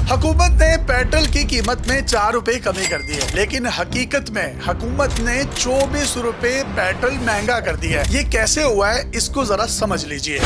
हुकूमत ने पेट्रोल की कीमत में 4 रुपए कमी कर दी है, लेकिन हकीकत में हुकूमत ने 24 रुपए पेट्रोल महंगा कर दिया है। ये कैसे हुआ है, इसको जरा समझ लीजिए।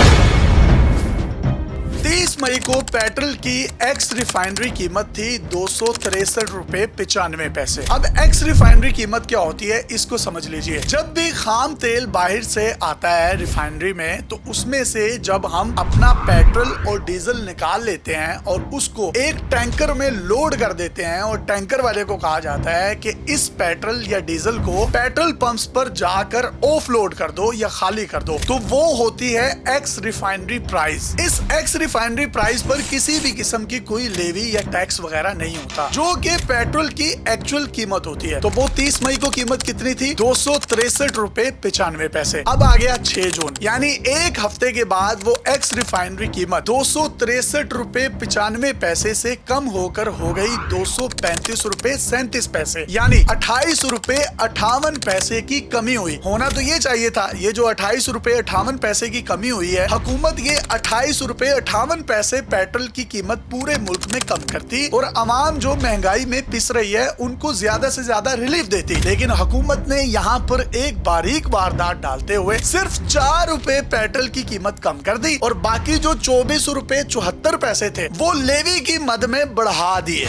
30 मई को पेट्रोल की एक्स रिफाइनरी कीमत थी 263 रुपए 95 पैसे। अब एक्स रिफाइनरी कीमत क्या होती है, इसको समझ लीजिए। जब भी खाम तेल बाहर से आता है रिफाइनरी में, तो उसमें से जब हम अपना पेट्रोल और डीजल निकाल लेते हैं और उसको एक टैंकर में लोड कर देते हैं, और टैंकर वाले को कहा जाता है कि इस पेट्रोल या डीजल को पेट्रोल पंप्स पर जाकर ऑफ लोड कर दो या खाली कर दो, तो वो होती है एक्स रिफाइनरी प्राइस। इस एक्स रिफाइनरी प्राइस पर किसी भी किस्म की कोई लेवी या टैक्स वगैरह नहीं होता, जो कि पेट्रोल की एक्चुअल कीमत होती है। तो वो 30 मई को कीमत कितनी थी? 263 रुपए 95 पैसे। अब आ गया 6 जून, यानी एक हफ्ते के बाद वो एक्स रिफाइनरी कीमत 263 रुपए 95 पैसे से कम होकर हो गई 235 रुपए 37 पैसे, यानी 28 रुपए 58 पैसे की कमी हुई। होना तो ये चाहिए था, ये जो 28 रुपए 58 पैसे की कमी हुई है, हुकूमत ये 28 रुपए 58 पैसे पेट्रोल की कीमत पूरे मुल्क में कम करती और अवाम जो महंगाई में पिस रही है उनको ज्यादा से ज्यादा रिलीफ देती। लेकिन हुकूमत ने यहाँ पर एक बारीक वारदात डालते हुए सिर्फ 4 रुपए पेट्रोल की कीमत कम कर दी और बाकी जो 24 रुपए 74 पैसे थे वो लेवी की मद में बढ़ा दिए।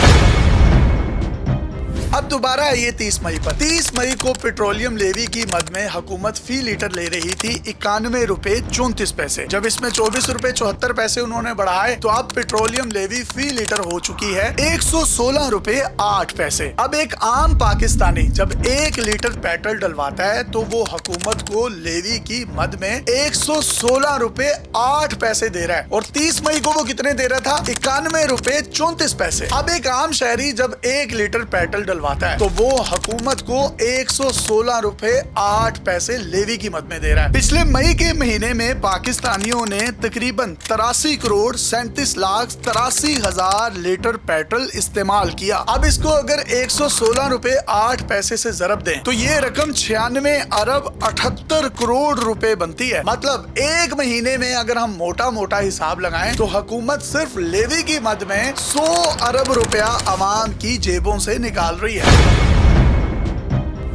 अब दोबारा आइए 30 मई पर। 30 मई को पेट्रोलियम लेवी की मद में हुकूमत फी लीटर ले रही थी 91 रुपए 34 पैसे। जब इसमें 24 रुपए 74 पैसे उन्होंने बढ़ाए, तो अब पेट्रोलियम लेवी फी लीटर हो चुकी है 116 रुपए 8 पैसे। अब एक आम पाकिस्तानी जब 1 लीटर पेट्रोल डलवाता है, तो वो हुकूमत को लेवी की मद में 116 रुपए 8 पैसे दे रहा है, और 30 मई को वो कितने दे रहा था? 91 रुपए 34 पैसे। अब एक आम शहरी जब 1 लीटर पेट्रोल डलवाता है, तो वो हुकूमत को 116 रुपए 8 पैसे लेवी की मद में दे रहा है। पिछले मई के महीने में पाकिस्तानियों ने तकरीबन 83 करोड़ 37 लाख 83 हजार लीटर पेट्रोल इस्तेमाल किया। अब इसको अगर 116 रुपए 8 पैसे से ज़रब दें, तो ये रकम 96 अरब 78 करोड़ रुपए बनती है। मतलब एक महीने में अगर हम मोटा मोटा हिसाब लगाएं, तो हुकूमत सिर्फ लेवी की मद में 100 अरब रुपया अवाम की जेबों से निकाल रही है।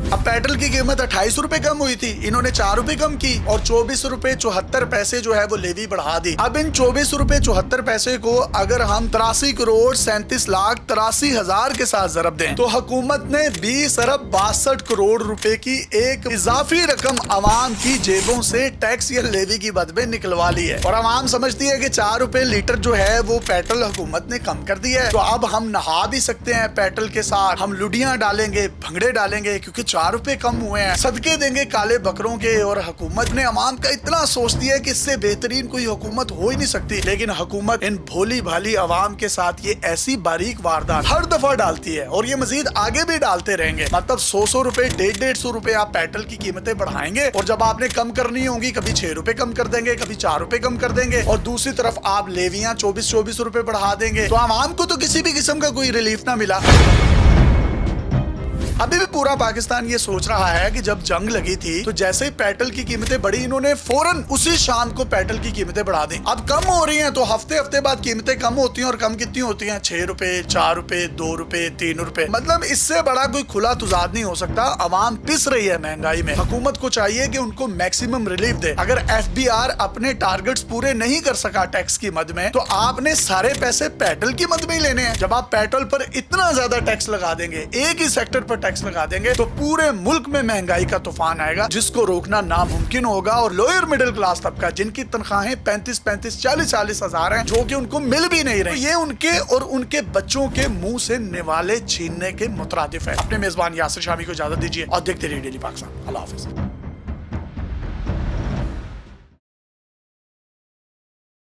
अब पेट्रोल की कीमत 28 रुपए कम हुई थी, इन्होंने 4 रुपए कम की और 24 रुपए 74 पैसे जो है वो लेवी बढ़ा दी। अब इन 24 रुपए 74 पैसे को अगर हम 83 करोड़ 37 लाख 83 हजार के साथ ज़रब दें, तो हुकूमत ने 20 अरब 62 करोड़ रुपए की एक इजाफी रकम अवाम की जेबों से टैक्स या लेवी की मद में निकलवा ली है। और अवाम समझती है कि 4 रुपए लीटर जो है वो पेट्रोल हुकूमत ने कम कर दिया है, तो अब हम नहा भी सकते हैं पेट्रोल के साथ, हम लुडियां डालेंगे, भंगड़े डालेंगे, क्योंकि 4 रुपए कम हुए हैं, सदके देंगे काले बकरों के। और हुकूमत ने अवाम का इतना सोच दिया है कि इससे बेहतरीन कोई हुकूमत हो ही नहीं सकती। लेकिन हुकूमत इन भोली भाली अवाम के साथ ये ऐसी बारीक वारदात हर दफा डालती है, और ये मजीद आगे भी डालते रहेंगे। मतलब 100 रुपए 150 रुपए आप पेट्रोल की कीमतें बढ़ाएंगे, और जब आपने कम करनी होगी, कभी 6 रुपए कम कर देंगे, कभी 4 रुपए कम कर देंगे, और दूसरी तरफ आप लेवियां 24-24 रुपए बढ़ा देंगे। तो अवाम को तो किसी भी किस्म का कोई रिलीफ ना मिला। अभी भी पूरा पाकिस्तान ये सोच रहा है कि जब जंग लगी थी, तो जैसे ही पेट्रोल की कीमतें बढ़ी, इन्होंने फौरन उसी शाम को पेट्रोल की कीमतें बढ़ा दी। अब कम हो रही हैं, तो हफ्ते हफ्ते बाद कीमतें कम होती हैं, और कम कितनी होती हैं? 6 रुपए 4 रुपए 2 रुपए 3 रुपए। मतलब इससे बड़ा कोई खुला तुजाद नहीं हो सकता। अवाम पिस रही है महंगाई में, हुकूमत को चाहिए कि उनको मैक्सिमम रिलीफ दे। अगर FBR अपने टारगेट्स पूरे नहीं कर सका टैक्स की मद में, तो आपने सारे पैसे पेट्रोल की मद में ही लेने हैं। जब आप पेट्रोल पर इतना ज्यादा टैक्स लगा देंगे, एक ही सेक्टर पर टैक्स लगा देंगे, तो पूरे मुल्क में महंगाई का तूफान आएगा, जिसको रोकना नामुमकिन होगा। और लोअर मिडिल क्लास तबका, जिनकी तनख्वाहें 35-35 40-40 हजार हैं, जो कि उनको मिल भी नहीं रही, ये उनके और उनके बच्चों के मुंह से निवाले छीनने के मुतरादिफ है। अपने मेजबान यासिर शामी को इजाजत दीजिए और देखते रहिए डेली पाकिस्तान। अल्लाह हाफिज।